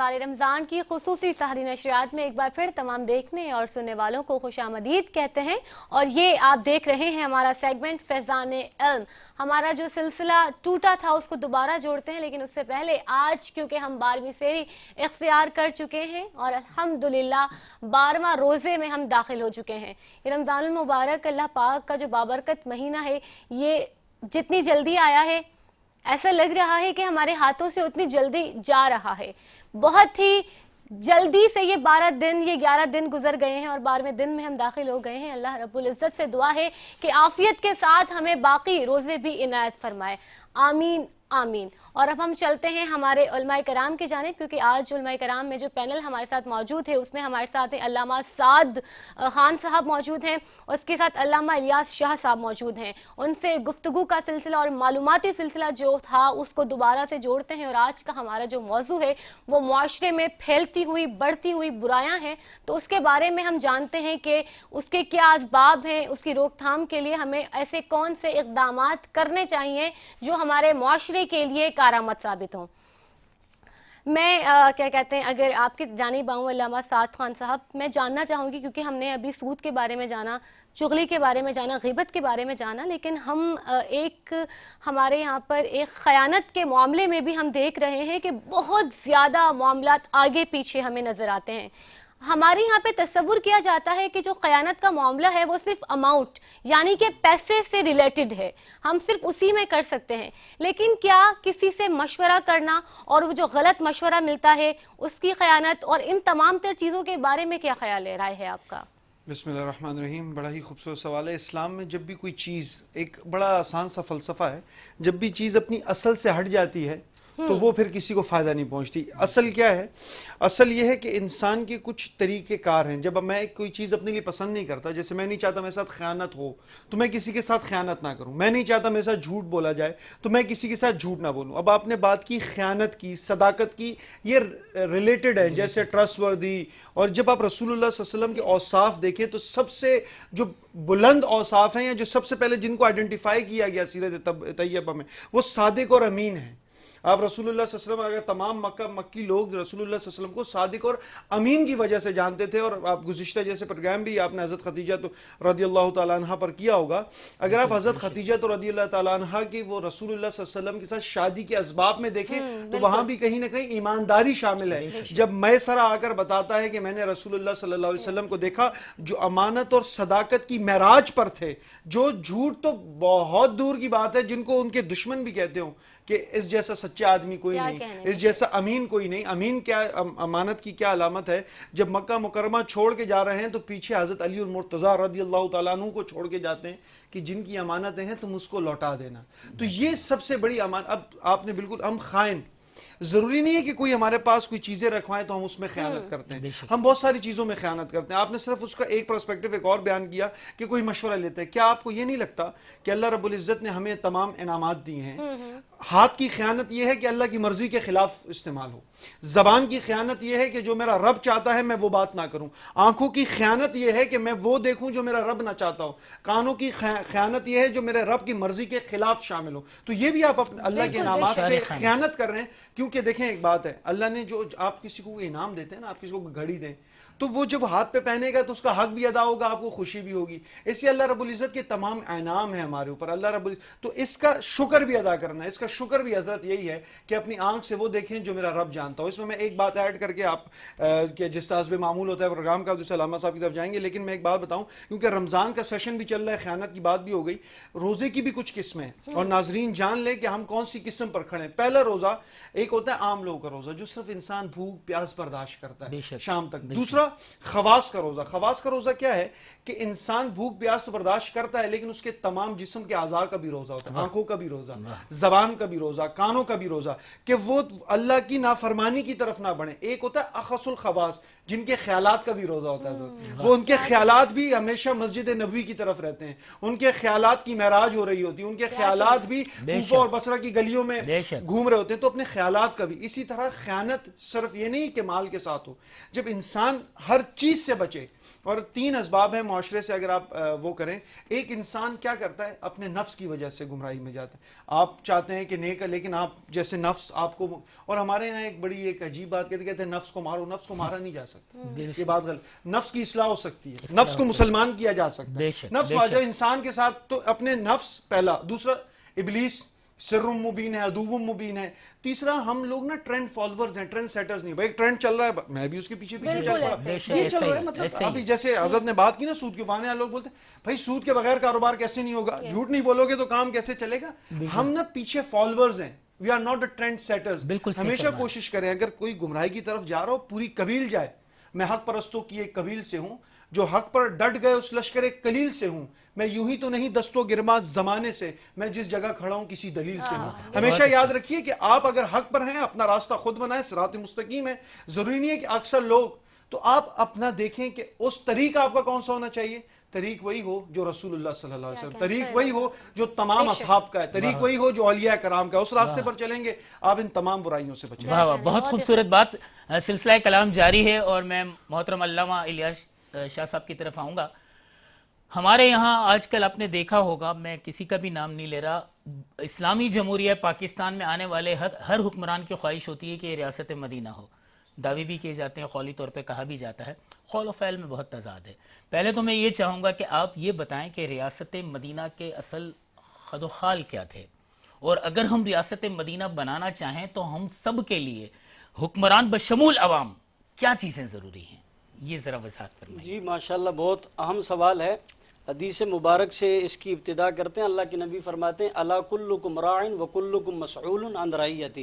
ماہوار رمضان کی خصوصی سحری نشریات میں ایک بار پھر تمام دیکھنے اور سننے والوں کو خوش آمدید کہتے ہیں، اور یہ آپ دیکھ رہے ہیں ہمارا سیگمنٹ فیضان علم۔ ہمارا جو سلسلہ ٹوٹا تھا اس کو دوبارہ جوڑتے ہیں، لیکن اس سے پہلے آج کیونکہ ہم 12ویں سیری اختیار کر چکے ہیں اور الحمدللہ 12واں روزے میں ہم داخل ہو چکے ہیں۔ یہ رمضان المبارک اللہ پاک کا جو بابرکت مہینہ ہے، یہ جتنی جلدی آیا ہے ایسا لگ رہا ہے کہ ہمارے ہاتھوں سے اتنی جلدی جا رہا ہے۔ بہت ہی جلدی سے یہ 12 دن، یہ 11 دن گزر گئے ہیں اور 12ویں دن میں ہم داخل ہو گئے ہیں۔ اللہ رب العزت سے دعا ہے کہ عافیت کے ساتھ ہمیں باقی روزے بھی عنایت فرمائے، آمین آمین۔ اور اب ہم چلتے ہیں ہمارے علماء کرام کی جانب، کیونکہ آج علماء کرام میں جو پینل ہمارے ساتھ موجود ہے اس میں ہمارے ساتھ علامہ سعد خان صاحب موجود ہیں، اس کے ساتھ علامہ الیاس شاہ صاحب موجود ہیں۔ ان سے گفتگو کا سلسلہ اور معلوماتی سلسلہ جو تھا اس کو دوبارہ سے جوڑتے ہیں، اور آج کا ہمارا جو موضوع ہے وہ معاشرے میں پھیلتی ہوئی بڑھتی ہوئی برائیاں ہیں، تو اس کے بارے میں ہم جانتے ہیں کہ اس کے کیا اسباب ہیں، اس کی روک تھام کے لیے ہمیں ایسے کون سے اقدامات کرنے چاہیے جو ہمارے معاشرے کے لیے کارآمد ثابت ہوں۔ میں کیا کہتے ہیں، اگر آپ کی جانب آؤں علامہ سعد خان صاحب، میں جاننا چاہوں گی، کیونکہ ہم نے ابھی سود کے بارے میں جانا، چغلی کے بارے میں جانا، غیبت کے بارے میں جانا، لیکن ہم ہمارے یہاں پر ایک خیانت کے معاملے میں بھی ہم دیکھ رہے ہیں کہ بہت زیادہ معاملات آگے پیچھے ہمیں نظر آتے ہیں۔ ہمارے یہاں پہ تصور کیا جاتا ہے کہ جو خیانت کا معاملہ ہے وہ صرف اماؤنٹ یعنی کہ پیسے سے ریلیٹڈ ہے، ہم صرف اسی میں کر سکتے ہیں، لیکن کیا کسی سے مشورہ کرنا اور وہ جو غلط مشورہ ملتا ہے اس کی خیانت اور ان تمام تر چیزوں کے بارے میں کیا خیال ہے، رائے ہے آپ کا؟ بسم اللہ الرحمن الرحیم۔ بڑا ہی خوبصورت سوال ہے۔ اسلام میں جب بھی کوئی چیز، ایک بڑا آسان سا فلسفہ ہے، جب بھی چیز اپنی اصل سے ہٹ جاتی ہے تو وہ پھر کسی کو فائدہ نہیں پہنچتی۔ اصل کیا ہے؟ اصل یہ ہے کہ انسان کے کچھ طریقہ کار ہیں۔ جب میں کوئی چیز اپنے لیے پسند نہیں کرتا، جیسے میں نہیں چاہتا میرے ساتھ خیانت ہو تو میں کسی کے ساتھ خیانت نہ کروں، میں نہیں چاہتا میرے ساتھ جھوٹ بولا جائے تو میں کسی کے ساتھ جھوٹ نہ بولوں۔ اب آپ نے بات کی خیانت کی، صداقت کی، یہ ریلیٹڈ ہے، جیسے ٹرسٹ وردی، اور جب آپ رسول اللہ صلی اللہ علیہ وسلم کے اوصاف دیکھیں تو سب سے جو بلند اوصاف ہیں، یا جو سب سے پہلے جن کو آئیڈینٹیفائی کیا گیا سیرت طیبہ میں، وہ صادق اور امین ہیں۔ آپ رسول اللہ صلی اللہ علیہ وسلم، اگر تمام مکی لوگ رسول اللہ صلی اللہ علیہ وسلم کو صادق اور امین کی وجہ سے جانتے تھے، اور آپ گزشتہ جیسے پروگرام بھی آپ نے حضرت خدیجہ رضی اللہ تعالیٰ عنہ پر کیا ہوگا، اگر آپ حضرت خدیجہ رضی اللہ تعالیٰ عنہ کی وہ رسول اللہ صلی اللہ علیہ وسلم کے ساتھ شادی کے اسباب میں دیکھیں تو وہاں بھی کہیں نہ کہیں ایمانداری شامل ہے۔ جب میسرہ آ کر بتاتا ہے کہ میں نے رسول اللہ صلی اللہ علیہ وسلم کو دیکھا جو امانت اور صداقت کی معراج پر تھے، جو جھوٹ تو بہت دور کی بات ہے، جن کو ان کے دشمن بھی کہتے ہوں کہ اس جیسا سچا آدمی کوئی نہیں، اس جیسا امین کوئی نہیں۔ امین کیا، امانت کی کیا علامت ہے؟ جب مکہ مکرمہ چھوڑ کے جا رہے ہیں تو پیچھے حضرت علی المرتضیٰ رضی اللہ تعالیٰ عنہ کو چھوڑ کے جاتے ہیں کہ جن کی امانتیں ہیں تم اس کو لوٹا دینا۔ تو یہ سب سے بڑی امانت۔ اب آپ نے بالکل، ہم خائن، ضروری نہیں ہے کہ کوئی ہمارے پاس کوئی چیزیں رکھوائیں تو ہم اس میں خیانت کرتے ہیں، ہم بہت ساری چیزوں میں خیانت کرتے ہیں۔ آپ نے صرف اس کا ایک پرسپیکٹو ایک اور بیان کیا کہ کوئی مشورہ لیتا ہے۔ کیا آپ کو یہ نہیں لگتا کہ اللہ رب العزت نے ہمیں تمام انعامات دی ہیں؟ ہاتھ کی خیانت یہ ہے کہ اللہ کی مرضی کے خلاف استعمال ہو، زبان کی خیانت یہ ہے کہ جو میرا رب چاہتا ہے میں وہ بات نہ کروں، آنکھوں کی خیانت یہ ہے کہ میں وہ دیکھوں جو میرا رب نہ چاہتا ہو، کانوں کی خیانت یہ ہے جو میرے رب کی مرضی کے خلاف شامل ہو۔ تو یہ بھی آپ اللہ کے انعامات سے خیانت کر رہے ہیں، کیونکہ دیکھیں ایک بات ہے، اللہ نے جو آپ کسی کو انعام دیتے ہیں نا، آپ کسی کو گھڑی دیں تو وہ جب ہاتھ پہ پہنے گا تو اس کا حق بھی ادا ہوگا، آپ کو خوشی بھی ہوگی۔ اس لیے اللہ رب العزت کے تمام انعام ہیں ہمارے اوپر، اللہ رب العزت، تو اس کا شکر بھی ادا کرنا ہے۔ اس کا شکر بھی حضرت یہی ہے کہ اپنی آنکھ سے وہ دیکھیں جو میرا رب جانتا ہو۔ اس میں ایک بات ایڈ کر کے آپ کہ جس طرح سے معمول ہوتا ہے پروگرام کا، دوسرے علامہ صاحب کی طرف جائیں گے، لیکن میں ایک بات بتاؤں کیونکہ رمضان کا سیشن بھی چل رہا ہے، خیانت کی بات بھی ہو گئی، روزے کی بھی کچھ قسمیں ہیں اور ناظرین جان لیں کہ ہم کون سی قسم پر کھڑے ہیں۔ پہلا روزہ ایک ہوتا ہے عام لوگوں کا روزہ جو صرف انسان بھوک پیاس برداشت کرتا ہے شام تک۔ دوسرا خواص کا روزہ۔ خواص کا روزہ کیا ہے کہ انسان بھوک پیاس تو برداشت کرتا ہے لیکن اس کے تمام جسم کے اعضاء کا بھی روزہ ہوتا ہے، آنکھوں کا بھی روزہ، زبان کا بھی روزہ، کانوں کا بھی روزہ، کہ وہ اللہ کی نافرمانی کی طرف نہ بڑھیں۔ ایک ہوتا ہے اخص الخواص جن کے خیالات کا بھی روزہ ہوتا ہے حضرت، وہ ان کے خیالات بھی ہمیشہ مسجد نبوی کی طرف رہتے ہیں، ان کے خیالات کی معراج ہو رہی ہوتی ہے، ان کے خیالات بھی کوفہ اور بصرہ کی گلیوں میں گھوم رہے ہوتے ہیں، تو اپنے خیالات کا بھی. اسی طرح خیانت صرف یہ نہیں کہ مال کے ساتھ ہو، جب انسان ہر چیز سے بچے. اور 3 اسباب ہیں معاشرے سے اگر آپ وہ کریں. ایک انسان کیا کرتا ہے؟ اپنے نفس کی وجہ سے گمراہی میں جاتا ہے. آپ چاہتے ہیں کہ نیک ہے، لیکن آپ جیسے نفس آپ کو، اور ہمارے ہاں ایک عجیب بات کہتے ہیں نفس کو مارو. نفس کو مارا نہیں جا سکتا، یہ بات غلط. نفس کی اصلاح ہو سکتی ہے، نفس کو مسلمان کیا جا سکتا ہے. نفس واجہ انسان کے ساتھ تو اپنے نفس پہلا، دوسرا ابلیس سر مبین ہے، عدو مبین ہے. تیسرا ہم لوگ نا ٹرینڈ فالوورز ہیں، ٹرینڈ سیٹرز نہیں. بھائی ٹرینڈ چل رہا ہے میں بھی اس کے پیچھے پیچھے چل رہا ہوں. یہ چل رہا ہے مطلب ابھی جیسے حضرت نے بات کی نا سود کے بہانے لوگ بولتے ہیں بھائی سود کے بغیر کاروبار کیسے نہیں ہوگا، جھوٹ نہیں بولو گے تو کام کیسے چلے گا. ہم نا پیچھے فالوورز ہیں، we are not a trendsetters. ہمیشہ کوشش کریں اگر کوئی گمراہی کی طرف جا رہا ہو پوری قبیل جائے. میں حق پرستوں کی ایک قبیل سے ہوں، جو حق پر ڈٹ گئے اس لشکر قلیل سے ہوں. میں یوں ہی تو نہیں دست و گرما زمانے سے، میں جس جگہ کھڑا ہوں کسی دلیل سے ہوں. ہمیشہ یاد رکھیے کہ آپ اگر حق پر ہیں اپنا راستہ خود بنائیں، صراط مستقیم ہے. ضروری نہیں ہے کہ اکثر لوگ، تو آپ اپنا دیکھیں کہ اس طریق آپ کا کون سا ہونا چاہیے. طریق وہی ہو جو رسول اللہ صلی اللہ علیہ وسلم، طریق وہی ہو جو تمام اصحاب کا ہے، طریق وہی ہو جو اولیاء کرام کا ہے. اس راستے پر چلیں گے آپ ان تمام برائیوں سے بچیں گے. بہت خوبصورت بات. سلسلہ کلام جاری ہے اور میں محترم علامہ الیاس شاہ صاحب کی طرف آؤں گا. ہمارے یہاں آج کل آپ نے دیکھا ہوگا، میں کسی کا بھی نام نہیں لے رہا، اسلامی جمہوریہ پاکستان میں آنے والے ہر حکمران کی خواہش ہوتی ہے کہ یہ ریاست مدینہ ہو. دعوے بھی کیے جاتے ہیں، قولی طور پہ کہا بھی جاتا ہے، قول و فعل میں بہت تضاد ہے. پہلے تو میں یہ چاہوں گا کہ آپ یہ بتائیں کہ ریاست مدینہ کے اصل خد و خال کیا تھے، اور اگر ہم ریاست مدینہ بنانا چاہیں تو ہم سب کے لیے حکمران بشمول عوام کیا چیزیں ضروری ہیں، یہ ذرا وضاحت فرمائیں. جی ماشاءاللہ بہت اہم سوال ہے. حدیث مبارک سے اس کی ابتدا کرتے ہیں. اللہ کے نبی فرماتے ہیں الا کلکم راعٍ وکلکم مسئول عن رعیتہ.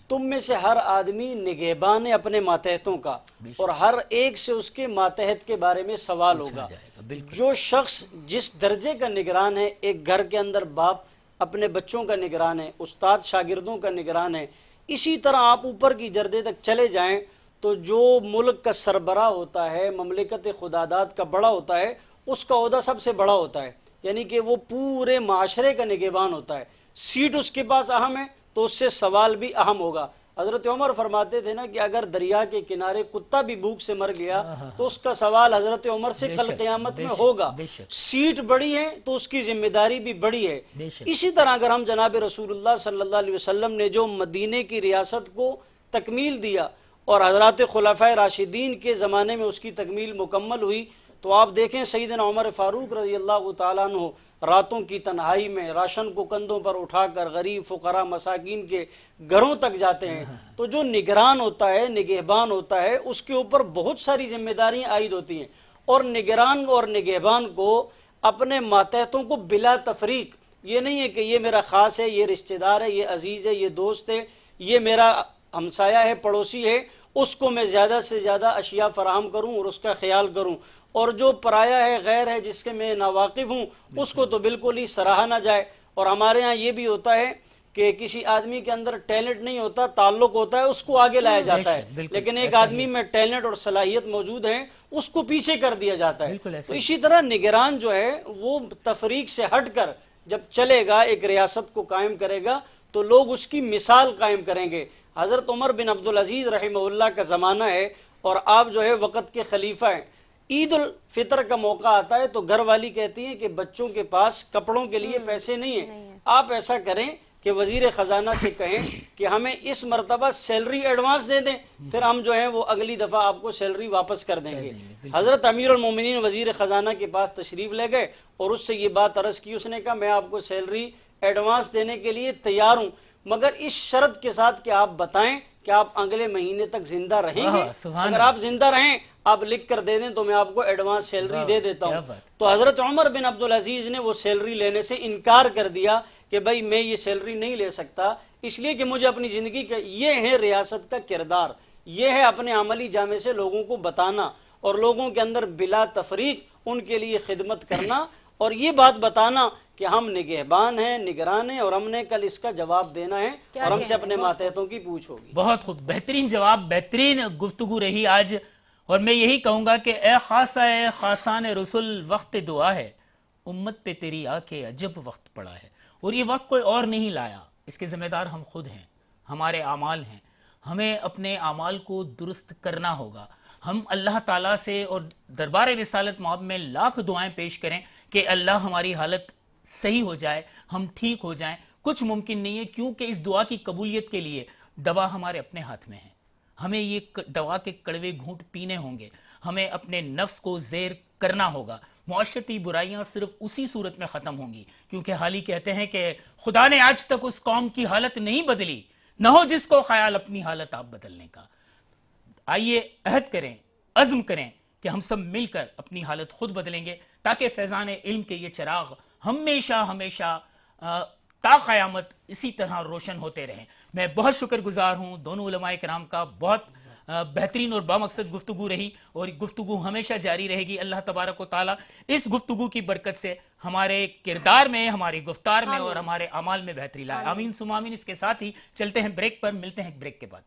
تم میں سے ہر آدمی نگہبان ہے اپنے ماتحتوں کا، اور ہر ایک سے اس کے ماتحت کے بارے میں سوال ہوگا. جو شخص جس درجے کا نگران ہے، ایک گھر کے اندر باپ اپنے بچوں کا نگران ہے، استاد شاگردوں کا نگران ہے، اسی طرح آپ اوپر کی درجے تک چلے جائیں تو جو ملک کا سربراہ ہوتا ہے، مملکت خداداد کا بڑا ہوتا ہے، اس کا عہدہ سب سے بڑا ہوتا ہے. یعنی کہ وہ پورے معاشرے کا نگہبان ہوتا ہے. سیٹ اس کے پاس اہم ہے تو اس سے سوال بھی اہم ہوگا. حضرت عمر فرماتے تھے نا کہ اگر دریا کے کنارے کتا بھی بھوک سے مر گیا تو اس کا سوال حضرت عمر سے کل قیامت میں ہوگا. سیٹ بڑی ہے تو اس کی ذمہ داری بھی بڑی ہے. اسی طرح اگر ہم جناب رسول اللہ صلی اللہ علیہ وسلم نے جو مدینے کی ریاست کو تکمیل دیا اور حضرات خلفائے راشدین کے زمانے میں اس کی تکمیل مکمل ہوئی، تو آپ دیکھیں سیدنا عمر فاروق رضی اللہ تعالیٰ عنہ راتوں کی تنہائی میں راشن کو کندھوں پر اٹھا کر غریب فقراء مساکین کے گھروں تک جاتے ہیں. تو جو نگران ہوتا ہے، نگہبان ہوتا ہے، اس کے اوپر بہت ساری ذمہ داریاں عائد ہوتی ہیں. اور نگران اور نگہبان کو اپنے ماتحتوں کو بلا تفریق، یہ نہیں ہے کہ یہ میرا خاص ہے، یہ رشتہ دار ہے، یہ عزیز ہے، یہ دوست ہے، یہ میرا ہمسایہ ہے، پڑوسی ہے، اس کو میں زیادہ سے زیادہ اشیاء فراہم کروں اور اس کا خیال کروں، اور جو پرایا ہے، غیر ہے، جس کے میں ناواقف ہوں، اس کو تو بالکل ہی سراہا نہ جائے. اور ہمارے ہاں یہ بھی ہوتا ہے کہ کسی آدمی کے اندر ٹیلنٹ نہیں ہوتا، تعلق ہوتا ہے، اس کو آگے لایا جاتا ہے. لیکن ایک آدمی میں ٹیلنٹ اور صلاحیت موجود ہے، اس کو پیچھے کر دیا جاتا ہے. تو اسی طرح نگران جو ہے وہ تفریق سے ہٹ کر جب چلے گا، ایک ریاست کو قائم کرے گا، تو لوگ اس کی مثال قائم کریں گے. حضرت عمر بن عبدالعزیز رحمہ اللہ کا زمانہ ہے اور آپ جو ہے وقت کے خلیفہ ہیں. عید الفطر کا موقع آتا ہے تو گھر والی کہتی ہے کہ بچوں کے پاس کپڑوں کے لیے پیسے نہیں ہیں، آپ ایسا کریں کہ وزیر خزانہ سے کہیں کہ ہمیں اس مرتبہ سیلری ایڈوانس دے دیں، پھر ہم جو ہیں وہ اگلی دفعہ آپ کو سیلری واپس کر دیں گے. حضرت امیر المومنین وزیر خزانہ کے پاس تشریف لے گئے اور اس سے یہ بات عرض کی. اس نے کہا میں آپ کو سیلری ایڈوانس دینے کے لیے تیار ہوں، مگر اس شرط کے ساتھ کہ آپ بتائیں کہ آپ اگلے مہینے تک زندہ رہیں گے. اگر آپ زندہ رہیں، آپ لکھ کر دے دیں تو میں آپ کو ایڈوانس سیلری دے دیتا ہوں. تو حضرت عمر بن عبدالعزیز نے وہ سیلری لینے سے انکار کر دیا کہ بھائی میں یہ سیلری نہیں لے سکتا، اس لیے کہ مجھے اپنی زندگی کا یہ ہے ریاست کا کردار، یہ ہے اپنے عملی جامے سے لوگوں کو بتانا اور لوگوں کے اندر بلا تفریق ان کے لیے خدمت کرنا، اور یہ بات بتانا کہ ہم نگہبان ہیں، نگران ہیں، اور ہم نے کل اس کا جواب دینا ہے اور ہم سے اپنے ماتحتوں کی پوچھ ہوگی. بہت خوب، بہترین جواب، بہترین گفتگو رہی آج. اور میں یہی کہوں گا کہ اے خاصان رسول وقت دعا ہے، امت پہ تیری آ کے عجب وقت پڑا ہے. اور یہ وقت کوئی اور نہیں لایا، اس کے ذمہ دار ہم خود ہیں، ہمارے اعمال ہیں. ہمیں اپنے اعمال کو درست کرنا ہوگا. ہم اللہ تعالیٰ سے اور دربار رسالت مآب میں لاکھ دعائیں پیش کریں کہ اللہ ہماری حالت صحیح ہو جائے، ہم ٹھیک ہو جائیں. کچھ ممکن نہیں ہے، کیونکہ اس دعا کی قبولیت کے لیے دوا ہمارے اپنے ہاتھ میں ہے. ہمیں یہ دوا کے کڑوے گھونٹ پینے ہوں گے، ہمیں اپنے نفس کو زیر کرنا ہوگا. معاشرتی برائیاں صرف اسی صورت میں ختم ہوں گی، کیونکہ حال ہی کہتے ہیں کہ خدا نے آج تک اس قوم کی حالت نہیں بدلی، نہ ہو جس کو خیال اپنی حالت آپ بدلنے کا. آئیے عہد کریں، عزم کریں کہ ہم سب مل کر اپنی حالت خود بدلیں گے، تاکہ فیضان علم کے یہ چراغ ہمیشہ ہمیشہ تا قیامت اسی طرح روشن ہوتے رہیں. میں بہت شکر گزار ہوں دونوں علماء کرام کا. بہت بہترین اور بامقصد گفتگو رہی، اور گفتگو ہمیشہ جاری رہے گی. اللہ تبارک و تعالیٰ اس گفتگو کی برکت سے ہمارے کردار میں، ہماری گفتار میں اور ہمارے اعمال میں بہتری لائے. آمین ثم آمین. اس کے ساتھ ہی چلتے ہیں بریک پر، ملتے ہیں بریک کے بعد.